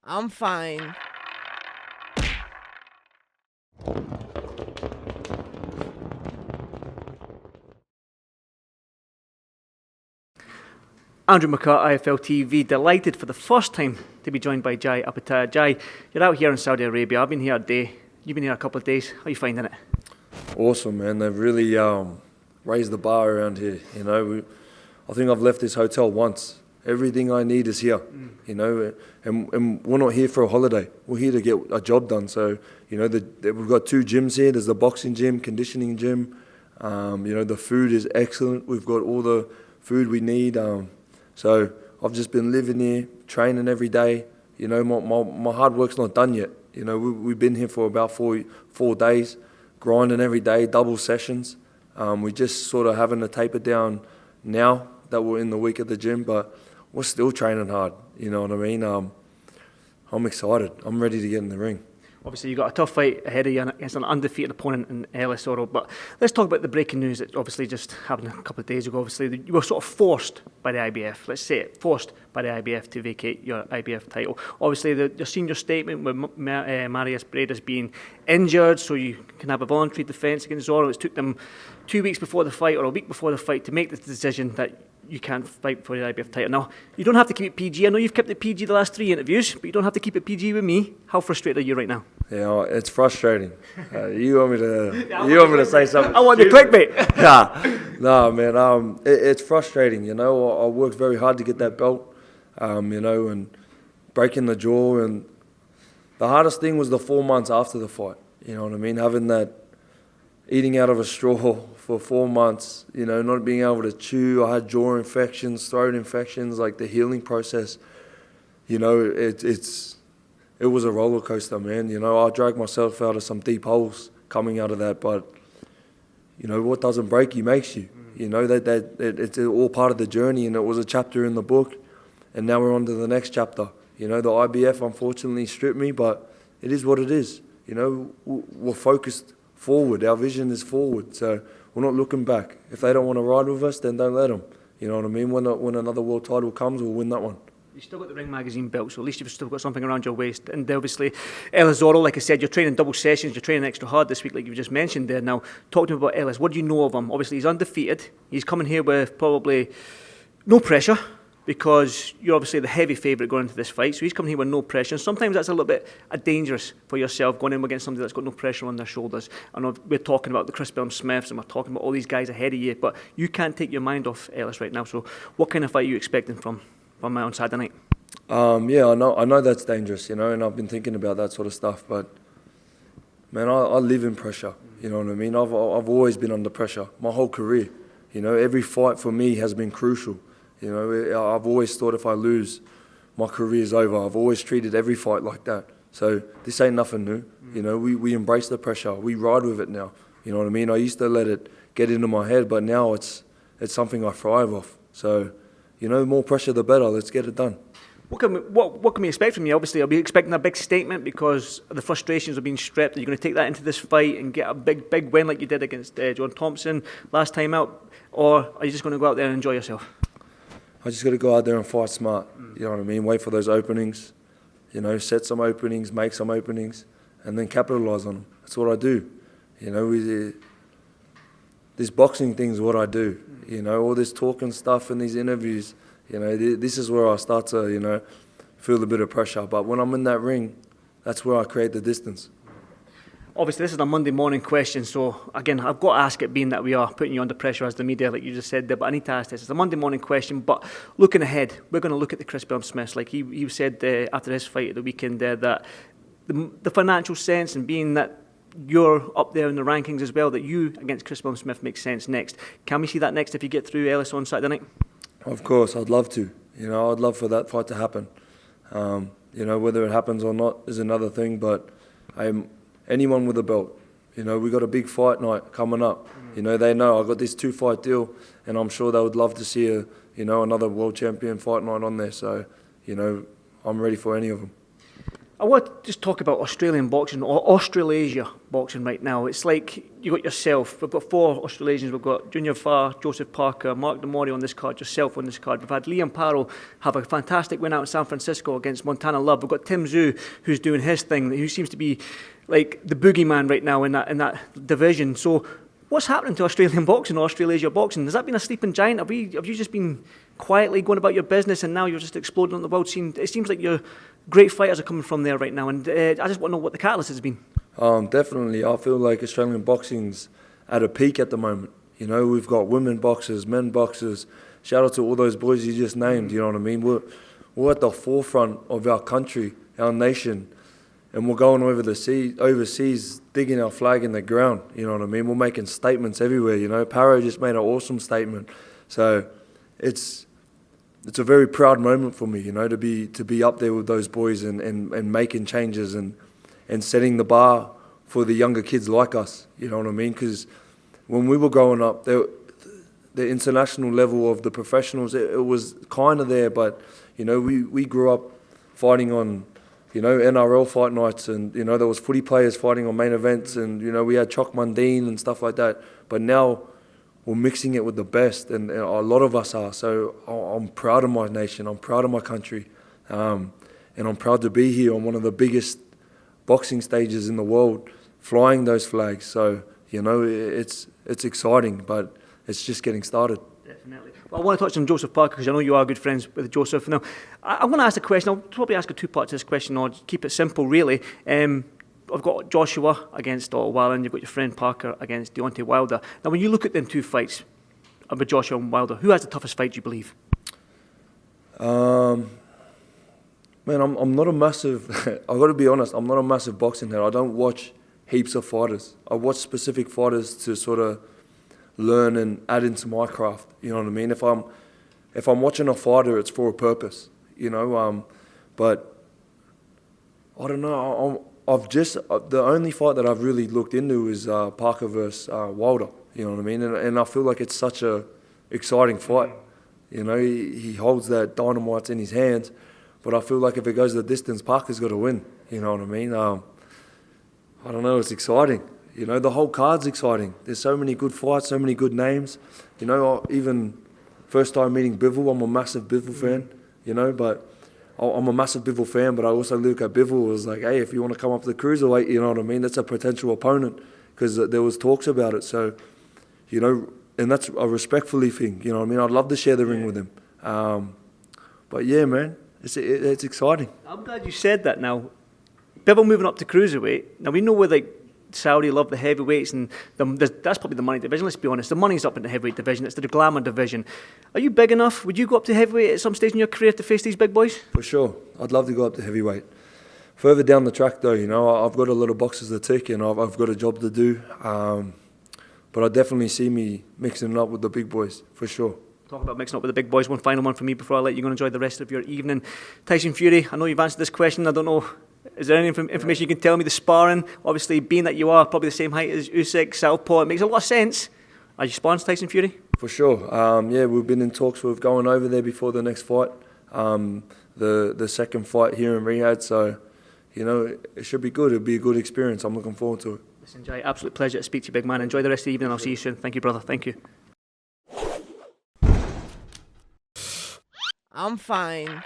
I'm fine. Andrew McCART, IFL TV, delighted for the first time to be joined by Jai Opetaia. Jai, you're out here in Saudi Arabia. I've been here a day. You've been here a couple of days. How are you finding it? Awesome, man. They've really raised the bar around here. I think I've left this hotel once. Everything I need is here, and we're not here for a holiday. We're here to get a job done. So, we've got 2 gyms here. There's the boxing gym, conditioning gym. The food is excellent. We've got all the food we need. So I've just been living here, training every day. My hard work's not done yet. We've been here for about four days, grinding every day, double sessions. We're just sort of having to taper down now that we're in the week at the gym, but we're still training hard. You know what I mean? I'm excited. I'm ready to get in the ring. Obviously, you've got a tough fight ahead of you against an undefeated opponent in Ellis Oro. But let's talk about the breaking news that obviously just happened a couple of days ago. Obviously, you were sort of forced by the IBF, let's say it, forced by the IBF to vacate your IBF title. Obviously, your senior statement with Marius Breda's being injured, so you can have a voluntary defence against Oro. It took them 2 weeks before the fight, or a week before the fight, to make the decision that you can't fight for the IBF title. Now, you don't have to keep it PG. I know you've kept it PG the last 3 interviews, but you don't have to keep it PG with me. How frustrated are you right now? Yeah, it's frustrating. You want me to say something? I want the clickbait. No, man. It's frustrating. I worked very hard to get that belt. And breaking the jaw, and the hardest thing was the 4 months after the fight. You know what I mean? Having that, eating out of a straw for 4 months. Not being able to chew. I had jaw infections, throat infections. Like the healing process. It was a roller coaster, man. I dragged myself out of some deep holes coming out of that, but what doesn't break you makes you. It's all part of the journey, and it was a chapter in the book, and now we're on to the next chapter. The IBF unfortunately stripped me, but it is what it is. We're focused forward. Our vision is forward, so we're not looking back. If they don't want to ride with us, then don't let them. You know what I mean? When another world title comes, we'll win that one. You've still got the Ring Magazine belt, so at least you've still got something around your waist. And obviously, Ellis Oro, like I said, you're training double sessions, you're training extra hard this week, like you just mentioned there. Now, talk to me about Ellis. What do you know of him? Obviously, he's undefeated. He's coming here with probably no pressure, because you're obviously the heavy favourite going into this fight. So he's coming here with no pressure. And sometimes that's a little bit dangerous for yourself, going in against somebody that's got no pressure on their shoulders. I know we're talking about the Chris Smiths, and we're talking about all these guys ahead of you, but you can't take your mind off Ellis right now. So what kind of fight are you expecting from on Saturday night? Yeah, I know that's dangerous, and I've been thinking about that sort of stuff, but man, I live in pressure, you know what I mean? I've always been under pressure, my whole career, every fight for me has been crucial, I've always thought if I lose, my career's over. I've always treated every fight like that, so this ain't nothing new, we embrace the pressure, we ride with it now, you know what I mean? I used to let it get into my head, but now it's something I thrive off, so, more pressure the better, let's get it done. What can we expect from you? Obviously, I'll be expecting a big statement because the frustrations of being stripped. Are you going to take that into this fight and get a big win like you did against John Thompson last time out? Or are you just going to go out there and enjoy yourself? I just got to go out there and fight smart. You know what I mean? Wait for those openings, set some openings, make some openings, and then capitalise on them. That's what I do. This boxing thing is what I do. All this talking stuff and these interviews. This is where I start to, feel a bit of pressure. But when I'm in that ring, that's where I create the distance. Obviously, this is a Monday morning question, so again, I've got to ask it, being that we are putting you under pressure as the media, like you just said there, but I need to ask this. It's a Monday morning question, but looking ahead, we're going to look at the Chris Smiths. Like he said after his fight at the weekend there, that the financial sense, and being that you're up there in the rankings as well, that you against Chris Smith makes sense next. Can we see that next if you get through Ellis on Saturday night? Of course, I'd love to. I'd love for that fight to happen. Whether it happens or not is another thing, but anyone with a belt. We got a big fight night coming up. They know I got this 2-fight deal, and I'm sure they would love to see another world champion fight night on there. So, I'm ready for any of them. I want to just talk about Australian boxing or Australasia boxing right now. It's like you got yourself. We've got 4 Australasians. We've got Junior Farr, Joseph Parker, Mark Demori on this card, yourself on this card. We've had Liam Parrow have a fantastic win out in San Francisco against Montana Love. We've got Tim Zhu, who's doing his thing, who seems to be like the boogeyman right now in that division. So what's happening to Australian boxing or Australasia boxing? Has that been a sleeping giant? Have you just been quietly going about your business and now you're just exploding on the world scene? It seems like your great fighters are coming from there right now, and I just want to know what the catalyst has been. Definitely. I feel like Australian boxing's at a peak at the moment. You know, we've got women boxers, men boxers. Shout out to all those boys you just named, you know what I mean? We're at the forefront of our country, our nation, and we're going overseas, digging our flag in the ground, you know what I mean? We're making statements everywhere, you know. Parrow just made an awesome statement. So it's a very proud moment for me, you know, to be up there with those boys and making changes and setting the bar for the younger kids like us, you know what I mean? Because when we were growing up, the international level of the professionals, it was kind of there, but, you know, we grew up fighting on, you know, NRL fight nights, and, you know, there was footy players fighting on main events, and, you know, we had Choc Mundine and stuff like that. But now we're mixing it with the best, and a lot of us are. So I'm proud of my nation, I'm proud of my country, and I'm proud to be here on one of the biggest boxing stages in the world, flying those flags. So, you know, it's exciting, but it's just getting started. Definitely. Well, I want to touch on Joseph Parker because I know you are good friends with Joseph. Now, I'm going to ask a question. I'll probably ask a 2 parts to this question, or keep it simple, really. I've got Joshua against Otto Wallen. You've got your friend Parker against Deontay Wilder. Now, when you look at them 2 fights, with Joshua and Wilder, who has the toughest fight, do you believe? Man, I'm not a massive, I've got to be honest, I'm not a massive boxing head. I don't watch heaps of fighters. I watch specific fighters to sort of learn and add into my craft, you know what I mean? If I'm watching a fighter, it's for a purpose, you know, but I don't know, the only fight that I've really looked into is Parker versus Wilder, you know what I mean? And I feel like it's such a exciting fight, you know, he holds that dynamite in his hands. But I feel like if it goes the distance, Parker's got to win. You know what I mean? I don't know. It's exciting. You know, the whole card's exciting. There's so many good fights, so many good names. You know, even first time meeting Bivol, I'm a massive Bivol fan. You know, but I'm a massive Bivol fan. But I also look at Bivol as like, hey, if you want to come up to the cruiserweight, you know what I mean? That's a potential opponent because there was talks about it. So, you know, and that's a respectfully thing. You know what I mean? I'd love to share the ring with him. But yeah, man. It's exciting. I'm glad you said that now. Bivol moving up to cruiserweight. Now, we know where like Saudi love the heavyweights, and that's probably the money division, let's be honest. The money's up in the heavyweight division. It's the glamour division. Are you big enough? Would you go up to heavyweight at some stage in your career to face these big boys? For sure. I'd love to go up to heavyweight. Further down the track, though, you know, I've got a lot of boxes to tick, and I've got a job to do. But I definitely see me mixing it up with the big boys, for sure. Talk about mixing up with the big boys. One final one for me before I let you go and enjoy the rest of your evening. Tyson Fury, I know you've answered this question. I don't know, is there any information you can tell me? The sparring, obviously, being that you are probably the same height as Usyk, southpaw, it makes a lot of sense. Are you sparring Tyson Fury? For sure. Yeah, we've been in talks with going over there before the next fight. The second fight here in Riyadh. So, you know, it should be good. It'll be a good experience. I'm looking forward to it. Listen, Jai, absolute pleasure to speak to you, big man. Enjoy the rest of the evening. I'll see you soon. Thank you, brother. Thank you. I'm fine.